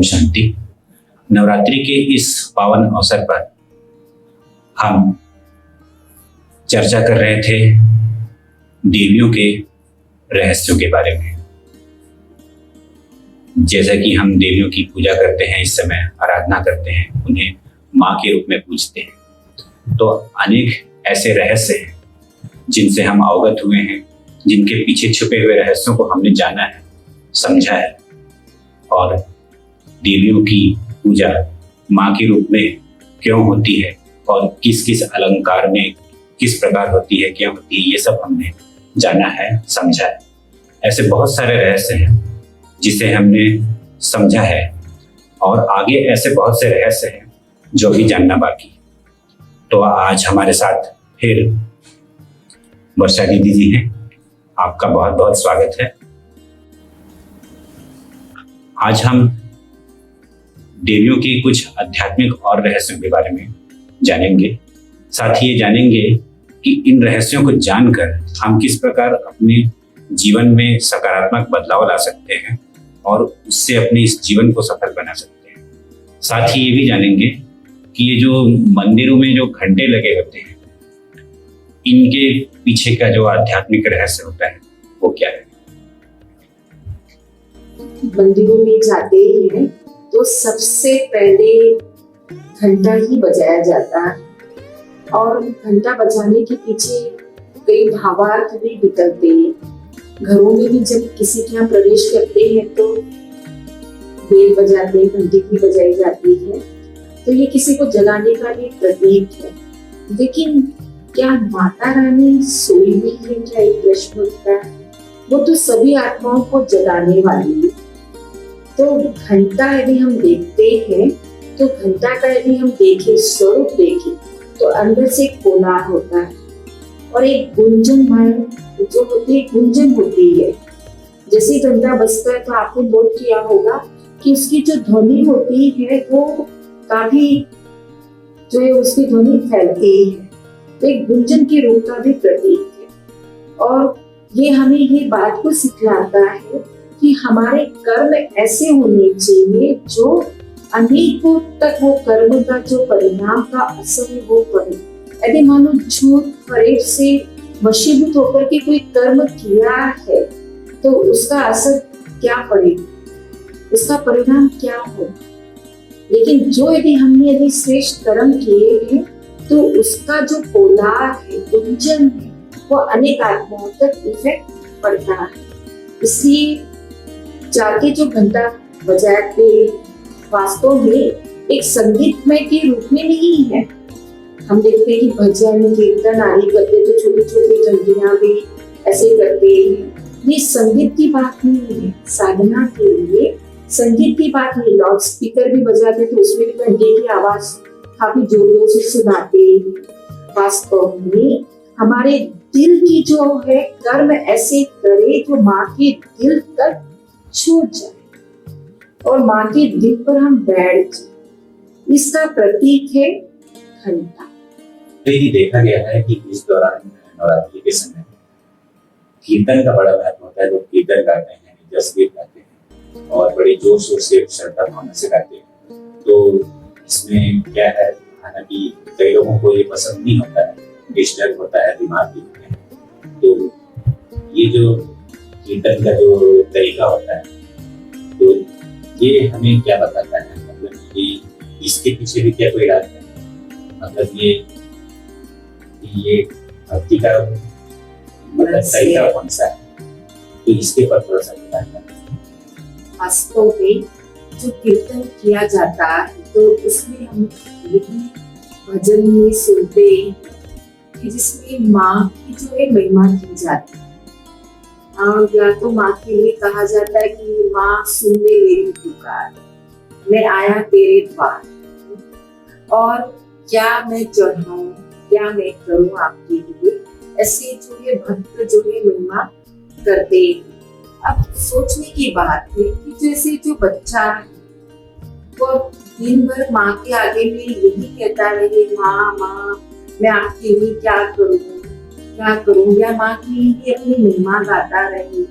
ओम शांति। नवरात्रि के इस पावन अवसर पर हम चर्चा कर रहे थे देवियों के रहस्यों के बारे में। जैसा कि हम देवियों की पूजा करते हैं, इस समय आराधना करते हैं, उन्हें माँ के रूप में पूजते हैं, तो अनेक ऐसे रहस्य हैं जिनसे हम अवगत हुए हैं, जिनके पीछे छुपे हुए रहस्यों को हमने जाना है, समझा है। और देवियों की पूजा माँ के रूप में क्यों होती है और किस किस अलंकार में किस प्रकार होती है, क्या होती है, ये सब हमने जाना है, समझा है। ऐसे बहुत सारे रहस्य हैं जिसे हमने समझा है और आगे ऐसे बहुत से रहस्य हैं जो भी जानना बाकी। तो आज हमारे साथ फिर वर्षा दीदी जी हैं, आपका बहुत बहुत स्वागत है। आज हम देवियों की कुछ आध्यात्मिक और रहस्यों के बारे में जानेंगे। साथ ही ये जानेंगे कि इन रहस्यों को जानकर हम किस प्रकार अपने जीवन में सकारात्मक बदलाव ला सकते हैं और उससे अपने इस जीवन को सफल बना सकते हैं। साथ ही ये भी जानेंगे कि ये जो मंदिरों में जो घंटे लगे होते हैं, इनके पीछे का जो आध्यात्मिक रहस्य होता है वो क्या है। मंदिरों में जाते हैं तो सबसे पहले घंटा ही बजाया जाता है और घंटा बजाने के पीछे कई भावार्थ भी निकलते हैं। घरों में भी जब किसी के यहाँ प्रवेश करते हैं तो बेल बजाते हैं, घंटी भी बजाई जाती है, तो ये किसी को जगाने का भी प्रतीक है। लेकिन क्या माता रानी सोई हुई है, क्या एक प्रश्न उठता है। वो तो सभी आत्माओं को जगाने वाली है। तो घंटा यदि हम देखते हैं तो घंटा का यदि हम देखें, स्वरूप देखें, तो अंदर से कोलार होता है और एक गुंजन जो होती है, गुंजन होती है। जैसे घंटा बजता है तो आपने नोट किया होगा कि उसकी जो ध्वनि होती है वो काफी जो है उसकी ध्वनि फैलती है, तो एक गुंजन के रूप का भी प्रतीक है। और ये हमें ये बात को सिखलाता है कि हमारे कर्म ऐसे होने चाहिए जो अनेकों तक वो कर्म का जो परिणाम का असर है वो पड़े। यदि मानो झूठ फरेब से वशीभूत होकर के कोई कर्म किया है तो उसका असर क्या पड़ेगा, उसका परिणाम क्या हो। लेकिन जो यदि श्रेष्ठ कर्म किए हैं तो उसका जो कोलार है, गुंजन है, वो अनेक आत्माओं तक इफेक्ट पड़ता है। इसलिए जाके जो घंटा बजाते वास्तव में एक संगीतमय के रूप में नहीं है। हम देखते हैं कि भजन कीर्तन आदि करते तो छोटी छोटी घंटियां भी ऐसे करते हैं। ये संगीत की बात नहीं है, साधना के लिए संगीत की बात नहीं। लाउड स्पीकर भी बजाते तो उसमें भी घंटे की आवाज काफी जोरों से सुनाते। वास्तव में हमारे दिल की जो है कर्म ऐसे करे जो माँ के दिल तक छू जाए और माँ के दिल पर हम बैठ जाए, इसका प्रतीक है घंटा। यही देखा गया है कि इस दौरान नवरात्रि के समय कीर्तन का बड़ा महत्व होता है। लोग कीर्तन गाते हैं, जसगीत गाते हैं और बड़ी जोर शोर से श्रद्धा भावना से गाते हैं। तो इसमें क्या है, हालांकि कई लोगों को ये पसंद नहीं होता है, डिस्टर्ब होता है, दिमाग भी होते हैं। तो ये जो कीर्तन का जो तरीका होता है तो ये हमें क्या बताता है, मतलब कि इसके पीछे भी क्या कोई राज है, मतलब ये भक्ति का मतलब तरीका कौन सा है, तो इसके पर थोड़ा सा बताइए। वास्तव में जो कीर्तन किया जाता है तो उसमें हम यही भजन में सुनते कि जिसमें माँ की जो है महिमा की जाती है। और या तो माँ के लिए कहा जाता है कि माँ सुन ले मेरी पुकार, मैं आया तेरे द्वार, और क्या मैं चढ़ाऊं, क्या मैं करूं आपके लिए, ऐसे जो है भक्त जो है महिमा करते हैं। अब सोचने की बात है कि जैसे जो बच्चा है वो दिन भर माँ के आगे में यही कहता रहे, माँ माँ मैं आपके लिए क्या करूं, या माँ की ही अपनी महिमा गाता रहे,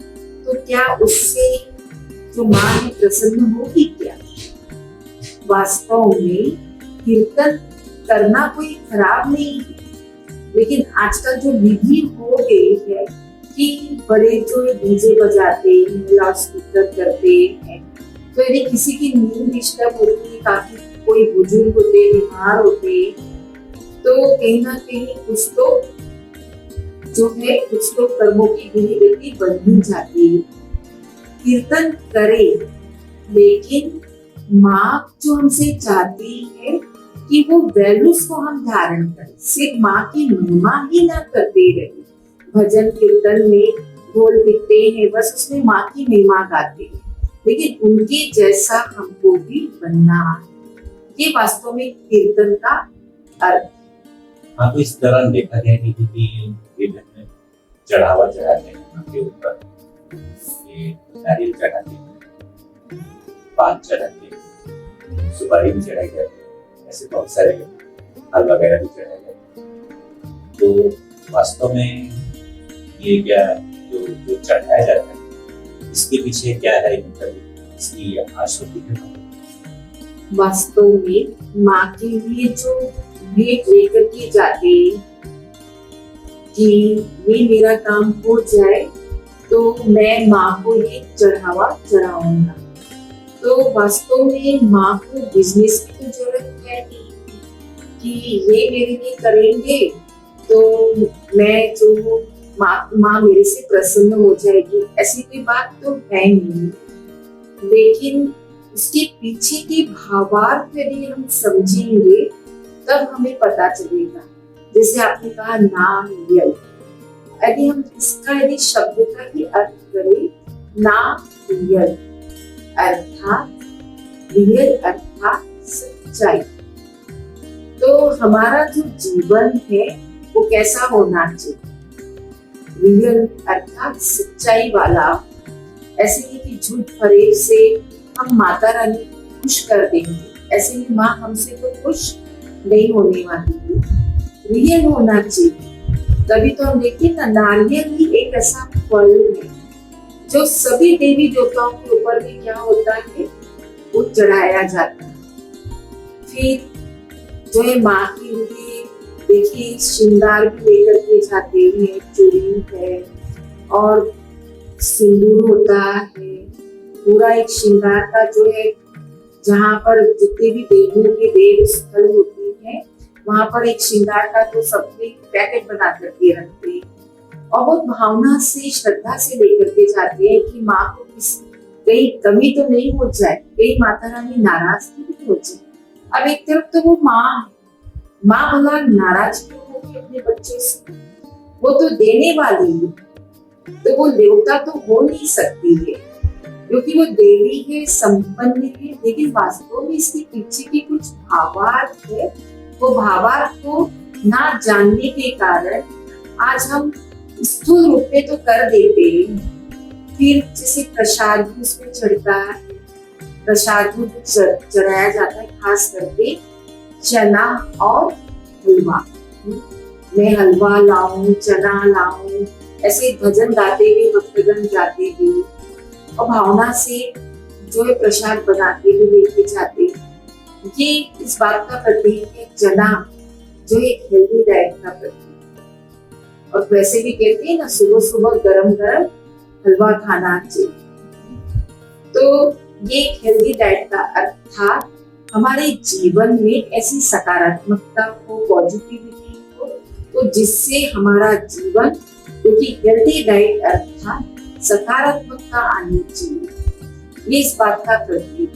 तो क्या उससे जो माँ है प्रसन्न होगी क्या? वास्तव में कीर्तन करना कोई खराब नहीं है, लेकिन आजकल जो विधि हो गई है कि बड़े जो डीजे बजाते हैं, लाउड स्पीकर करते हैं, तो यदि किसी की नींद डिस्टर्ब होती है, काफी कोई बुजुर्ग होते, बीमार होते, तो कहीं ना कहीं कुछ तो जो है कुछ तो कर्मों की धीरे गति बन ही जाती है। कीर्तन करे, लेकिन माँ जो हमसे चाहती है कि वो वैल्यूज को हम धारण करें, सिर्फ माँ की महिमा ही ना करते रहे। भजन कीर्तन में ढोल पिटते हैं, बस उसमें माँ की महिमा गाते हैं, लेकिन उनके जैसा हमको भी बनना है। ये वास्तव में कीर्तन का अर्थ। हाँ, तो इस दौरान देखा गया है कि विभिन्न चढ़ावा चढ़ाते हैं माँ के ऊपर, ये नारियल चढ़ाते हैं, पान चढ़ाते हैं, सुपारी भी चढ़ाई जाती है, ऐसे बहुत सारे फल वगैरह भी चढ़ाए जाते हैं। तो वास्तव में ये क्या जो जो चढ़ाया जाता है, इसके पीछे क्या है, मतलब इसकी आशुति है? वास्तव में माँ के लिए जो भेंट लेकर के जाते कि ये मेरा काम हो जाए तो मैं माँ को ये चढ़ावा चढ़ाऊंगा, तो वास्तव में माँ को बिजनेस की तो जरूरत है नहीं कि ये मेरे लिए करेंगे तो मैं जो माँ मेरे से प्रसन्न हो जाएगी, ऐसी कोई बात तो है नहीं। लेकिन उसके पीछे के भावार्थ यदि हम समझेंगे तब हमें पता चलेगा। जैसे आपने कहा नारियल, यदि हम इसका यदि शब्द का ही अर्थ करें, नारियल अर्थात रियल अर्थात सच्चाई, तो हमारा जो जीवन है वो कैसा होना चाहिए? रियल अर्थात सच्चाई वाला। ऐसे नहीं कि झूठ फरेब से हम माता रानी को खुश कर देंगे, ऐसे ही माँ हमसे तो खुश नहीं होने वाली है। रियल होना चाहिए, तभी तो हम देखिए ना, नारियल ही एक ऐसा फल है जो सभी देवी देवताओं के ऊपर भी क्या होता है, वो चढ़ाया जाता है। फिर जो है माँ के लिए देखिए श्रृंगार भी लेकर के जाते हैं, चूड़ी है और सिंदूर होता है, पूरा एक श्रृंगार का जो है, जहाँ पर जितने भी देवियों के देव स्थल होती है वहां पर एक श्रृंगार का तो सबके पैकेट बना करके रखते हैं और बहुत भावना से श्रद्धा से लेकर के जाते हैं कि माँ को कहीं कमी तो नहीं हो जाए, कहीं माता रानी नाराज तो नहीं हो जाए। अब एक तरफ तो वो माँ भला नाराज क्यों होगी अपने बच्चों से, वो तो देने वाली है, तो वो देवता तो हो नहीं सकती है क्योंकि वो देवी है, संपन्न है, लेकिन वास्तव में इसके पीछे की कुछ भावार्थ है। वो भावार्थ को ना जानने के कारण आज हम स्थूल रूप में तो कर देते हैं। फिर जैसे प्रसाद भी उसमें चढ़ता है, प्रसाद भी चढ़ाया जाता है, खास करके चना और हलवा। मैं हलवा लाऊं, चना लाऊं, ऐसे भजन गाते हुए भक्तगण जाते हुए और भावना से जो है प्रसाद बनाते हुए लेके जाते। ये इस बात का प्रतीक है, चना जो एक हेल्दी डाइट का प्रतीक। और वैसे भी कहते हैं ना, सुबह सुबह गरम गरम हलवा खाना चाहिए। तो ये एक हेल्दी डाइट का अर्थात हमारे जीवन में ऐसी सकारात्मकता हो, पॉजिटिविटी हो, तो जिससे हमारा जीवन, क्योंकि हेल्दी डाइट अर्थात सकारात्मकता आनी चाहिए, ये इस बात का प्रतीक।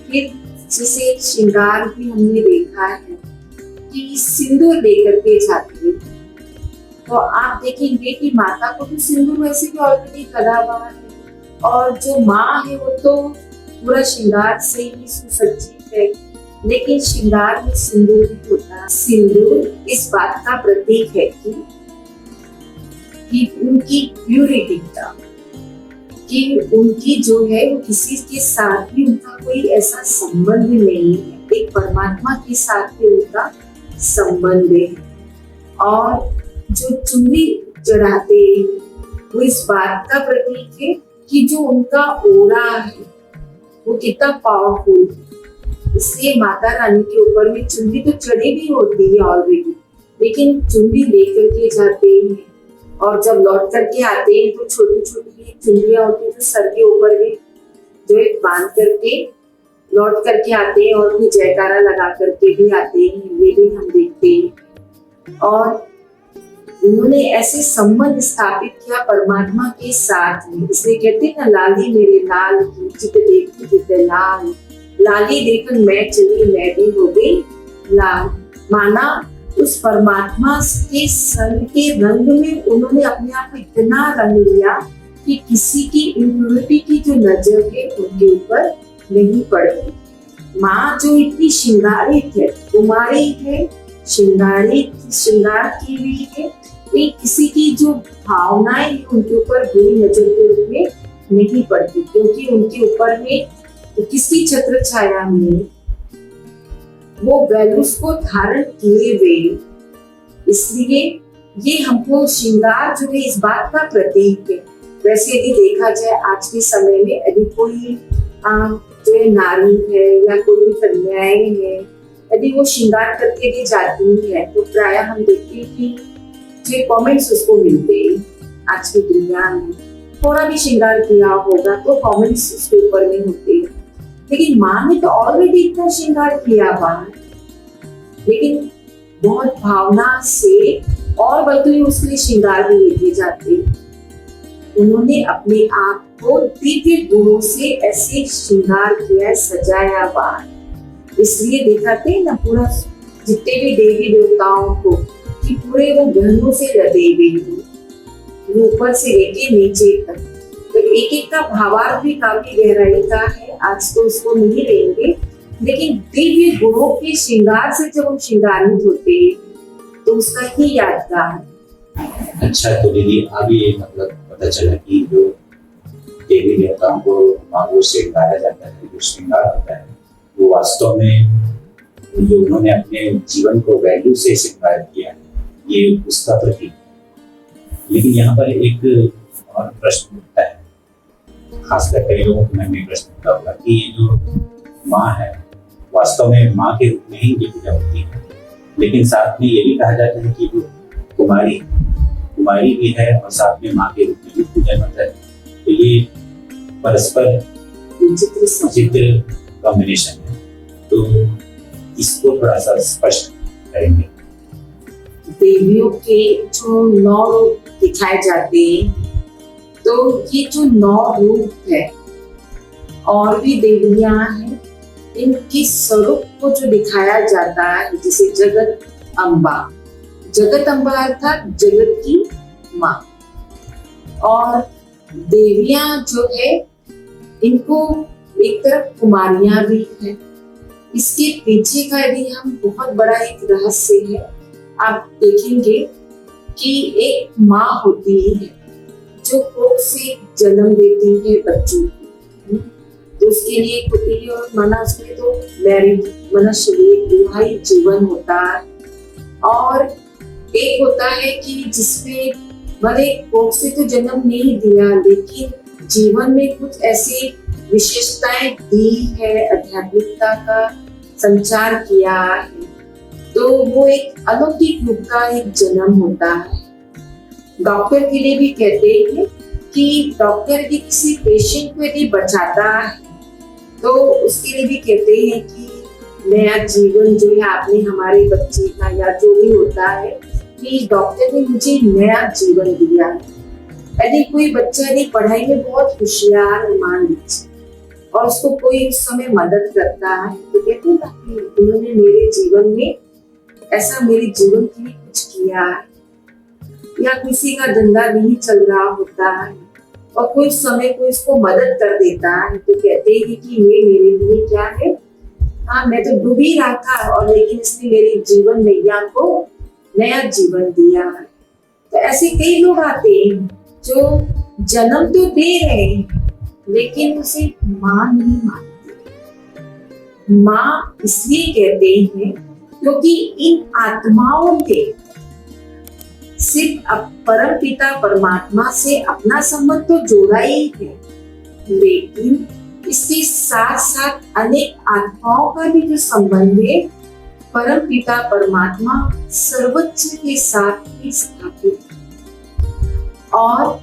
फिर जैसे श्रृंगार भी हमने देखा है कि सिंदूर लेकर के जाती है, तो आप देखेंगे कि माता को भी सिंदूर वैसे भी ऑलरेडी कदा हुआ है और जो माँ है वो तो पूरा श्रृंगार से ही सुसज्जित है, लेकिन श्रृंगार में सिंदूर भी होता है। सिंदूर इस बात का प्रतीक है कि उनकी प्यूरिटी का, कि उनकी जो है वो किसी के साथ भी उनका कोई ऐसा संबंध नहीं है, एक परमात्मा के साथ ही उनका संबंध है। और जो चुनरी चढ़ाते वो इस बात का प्रतीक है कि जो उनका ओरा है वो कितना पावरफुल है। इसलिए माता रानी के ऊपर में चुनरी तो चढ़ी भी होती है ऑलरेडी, लेकिन चुनरी लेकर के जाते हैं और जब लौट करके आते हैं तो छोटी छोटी चुनरियां होती है जो सर के ऊपर भी जो है बांध करके लौट करके आते हैं और भी जयकारा लगा करके भी आते हैं, ये भी हम देखते हैं। और उन्होंने ऐसे संबंध स्थापित किया परमात्मा के साथ में, इसलिए कहते हैं ना, लाली मेरे लाल की चित देखी चित लाल, लाली देखकर मैं चली मैं भी हो गई लाल। माना उस परमात्मा के संग के रंग में उन्होंने अपने आप को इतना रंग लिया कि किसी की इम्प्योरिटी की जो नजर है उनके ऊपर नहीं पड़ती। माँ जो इतनी श्रृंगारित है, कुमारी है, श्रृंगार की हुई है, किसी की जो भावनाएं हैं उनके ऊपर बुरी नजर के रूप में नहीं पड़ती, क्योंकि उनके ऊपर में किसी छत्र छाया में वो वैल्यूज को धारण किए हुए, इसलिए ये हमको श्रृंगार जो है इस बात का प्रतीक है। वैसे यदि देखा जाए आज के समय में यदि कोई जो है नारी है या कोई भी कन्याएं है, यदि वो श्रृंगार करके भी जाती है तो प्राय हम देखते हैं कि जो कमेंट्स उसको मिलते हैं। आज की दुनिया में थोड़ा भी श्रृंगार किया होगा तो कमेंट्स उसके ऊपर में होते हैं, लेकिन माँ ने तो ऑलरेडी इतना श्रृंगार किया बाहर, लेकिन बहुत भावना से और बल्कि उसके लिए श्रृंगार भी लेके जाते। उन्होंने अपने आप को दिव्य गुणों से ऐसे श्रृंगार किया, सजाया बाहर। इसलिए दिखाते हैं ना पूरा जितने भी देवी देवताओं को कि पूरे वो गहनों से लदे हुए, ऊपर से लेके नीचे तक, तो एक एक का भावार्थ भी काफी गहराई का है। आज तो उसको नहीं लेंगे, लेकिन दिव्य गुणों के श्रृंगार से जब हम श्रृंगारित होते हैं तो उसका ही यादगार। अच्छा, तो दीदी अभी ये मतलब पता चला कि जो देवी देवताओं को मांगो श्रृंगारा जाता है, जो श्रृंगार होता है वो वास्तव में जो उन्होंने अपने जीवन को वैल्यू से श्रृंगार किया है, ये उसका प्रतीक। लेकिन यहाँ पर एक और प्रश्न उठता है, खासकर कई लोगों को मैं प्रश्न उठता होगा कि ये जो माँ है वास्तव में माँ के रूप में ही ये पूजा होती है, लेकिन साथ में ये भी कहा जाता है कि वो कुमारी भी है और साथ में माँ के रूप में भी पूजा होता है। तो ये परस्पर विचित्र कॉम्बिनेशन है, तो इसको थोड़ा सा स्पष्ट करेंगे। देवियों के जो 9 रूप दिखाए जाते हैं, तो ये जो 9 रूप है और भी देवियां हैं, इनके स्वरूप को जो दिखाया जाता है, जैसे जगत अम्बा अर्थात जगत की माँ, और देवियां जो है इनको एक तरफ कुमारियां भी है। इसके पीछे का यदि हम बहुत बड़ा एक रहस्य है, आप देखेंगे कि एक माँ होती है जो कोख से जन्म देती है बच्चों को, तो उसके लिए एक होती है, और माना उसमें तो मैरिज मनुष्य विवाहित जीवन होता है, और एक होता है कि जिसमें भले कोख से तो जन्म नहीं दिया, लेकिन जीवन में कुछ ऐसी विशेषताएं दी है, आध्यात्मिकता का संचार किया है, तो वो एक अलौकिक रूप का एक जन्म होता है। डॉक्टर के लिए भी कहते हैं कि डॉक्टर यदि किसी पेशेंट को यदि बचाता है तो उसके लिए भी कहते हैं कि नया जीवन जो है आपने हमारे बच्चे का या जो भी होता है कि डॉक्टर ने मुझे नया जीवन दिया है। यदि कोई बच्चा यदि पढ़ाई में बहुत होशियार मान लीजिए और उसको कोई उस समय मदद करता है तो कहते हैं ना कि उन्होंने मेरे जीवन में ऐसा मेरे जीवन के लिए कुछ किया है। या किसी का धंधा नहीं चल रहा होता है और कोई समय कोई इसको मदद कर देता है तो कहते हैं कि ये मेरे लिए क्या है, हाँ मैं तो डूब ही रहा था और लेकिन इसने मेरे जीवन नैया को नया जीवन दिया है। तो ऐसे कई लोग आते हैं जो जन्म तो दे रहे हैं लेकिन उसे माँ नहीं मानते। माँ इसलिए कहते हैं क्योंकि इन आत्माओं के सिर्फ परम पिता परमात्मा से अपना संबंध तो जोड़ा ही है, लेकिन इसके साथ साथ अनेक आत्माओं का भी जो संबंध है परम पिता परमात्मा सर्वोच्च के साथ भी स्थापित है। और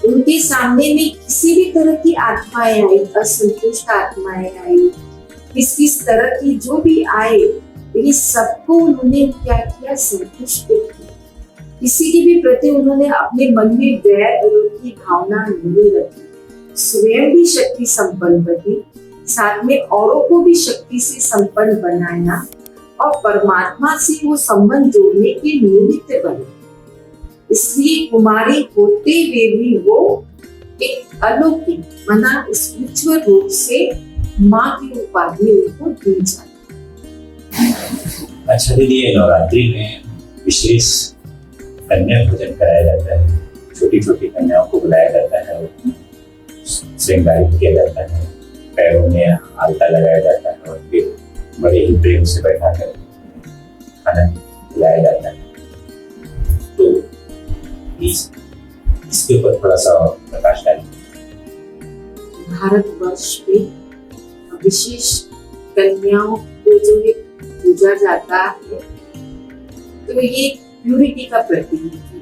उनके सामने में किसी भी तरह की आत्माएं आई, असंतुष्ट आत्माएं आई, किस तरह की जो भी आए, लेकिन सबको उन्होंने क्या किया, संतुष्ट किया। किसी के भी प्रति उन्होंने अपने मन में वैर विरोध की भावना नहीं रखी, स्वयं भी शक्ति संपन्न बनी, साथ में औरों को भी शक्ति से संपन्न बनाया और परमात्मा से वो संबंध जोड़ने के निमित्त बने। इसलिए कुमारी होते हुए भी वो एक अलौकिक माना स्पिरिचुअल रूप से माँ की उपाधि उनको दी जाती। अच्छा दीदी, ये नवरात्रि में विशेष कन्या पूजन कराया जाता है, छोटी छोटी कन्याओं को बुलाया जाता है और श्रृंगारित किया जाता है, पैरों में आलता लगाया जाता है और फिर बड़े ही प्रेम से बैठा कर खाना खिलाया जाता है। तो इसके ऊपर थोड़ा सा प्रकाश डालिए। भारतवर्ष में विशेष कन्याओं को जो है पूजा जाता है, तो ये प्यूरिटी का प्रतीक है।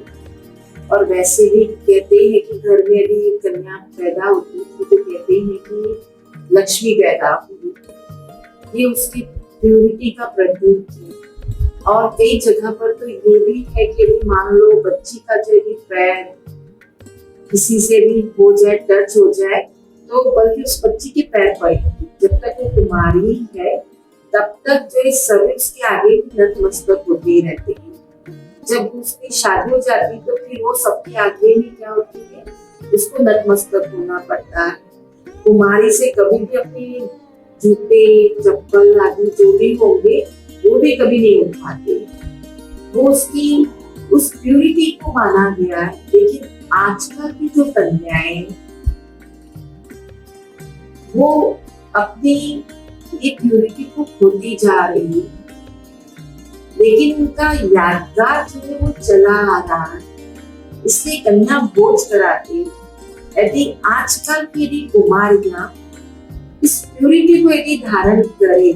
और वैसे भी कहते हैं कि घर में यदि कन्या पैदा होती है तो कहते हैं कि लक्ष्मी पैदा हुई, ये उसकी प्यूरिटी का प्रतीक है। और कई जगह पर तो ये भी है कि यदि मान लो बच्ची का जो भी पैर किसी से भी हो जाए, टच हो जाए, तो बल्कि उस बच्ची के पैर पड़ेगी। जब तक वो कुमारी है तब तक जो सभी उसके आगे भी नतमस्तक होते रहते हैं। जब उसकी शादी हो जाती तो फिर वो सबके आगे में क्या होती है, उसको नतमस्तक होना पड़ता है। कुमारी से कभी भी अपने जूते चप्पल आदि जो भी होंगे वो भी कभी नहीं उठाते। वो उसकी उस प्यूरिटी को माना गया है। लेकिन आजकल की जो कन्याएं वो अपनी ये प्यूरिटी को खोती जा रही है, लेकिन उनका यादगार जो है वो चला आ रहा है, इसलिए कन्या बोझ कराते। यदि आजकल की यदि कुमारियां इस प्यूरिटी को यदि धारण करे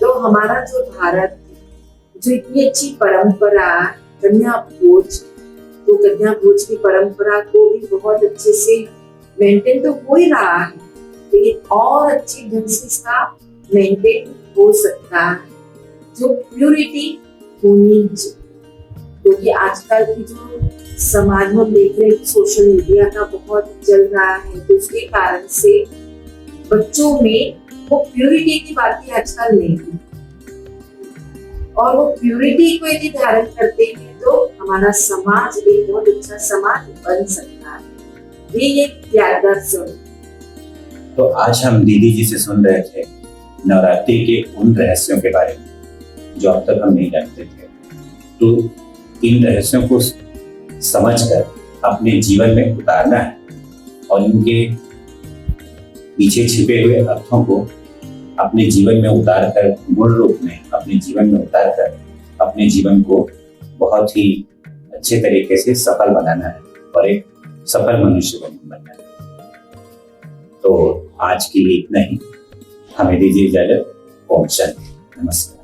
तो हमारा जो भारत जो इतनी अच्छी परंपरा कन्या भोज, तो कन्या भोज की परंपरा को भी बहुत अच्छे से मेंटेन तो हो ही रहा है, लेकिन और अच्छी ढंग से इसका मेंटेन हो सकता है, जो प्यूरिटी होनी चाहिए। क्योंकि आजकल की जो समाज में देख रहे हैं सोशल मीडिया का बहुत चल रहा है, तो उसके कारण से बच्चों में वो प्यूरिटी की बातें आजकल नहीं है। और वो प्यूरिटी को यदि धारण करते हैं तो हमारा समाज एक बहुत अच्छा समाज बन सकता है। ये एक यादगार सुन। तो आज हम दीदी जी से सुन रहे थे नवरात्रि के उन रहस्यों के बारे में जो अब तक हम नहीं जानते थे। तो इन रहस्यों को समझकर अपने जीवन में उतारना है और इनके पीछे छिपे हुए अर्थों को अपने जीवन में उतारकर, मूल रूप में अपने जीवन में उतारकर अपने जीवन को बहुत ही अच्छे तरीके से सफल बनाना है और एक सफल मनुष्य बनना है। तो आज के लिए इतना ही, हमें दीजिए इजाजत। ओम शांति, नमस्कार।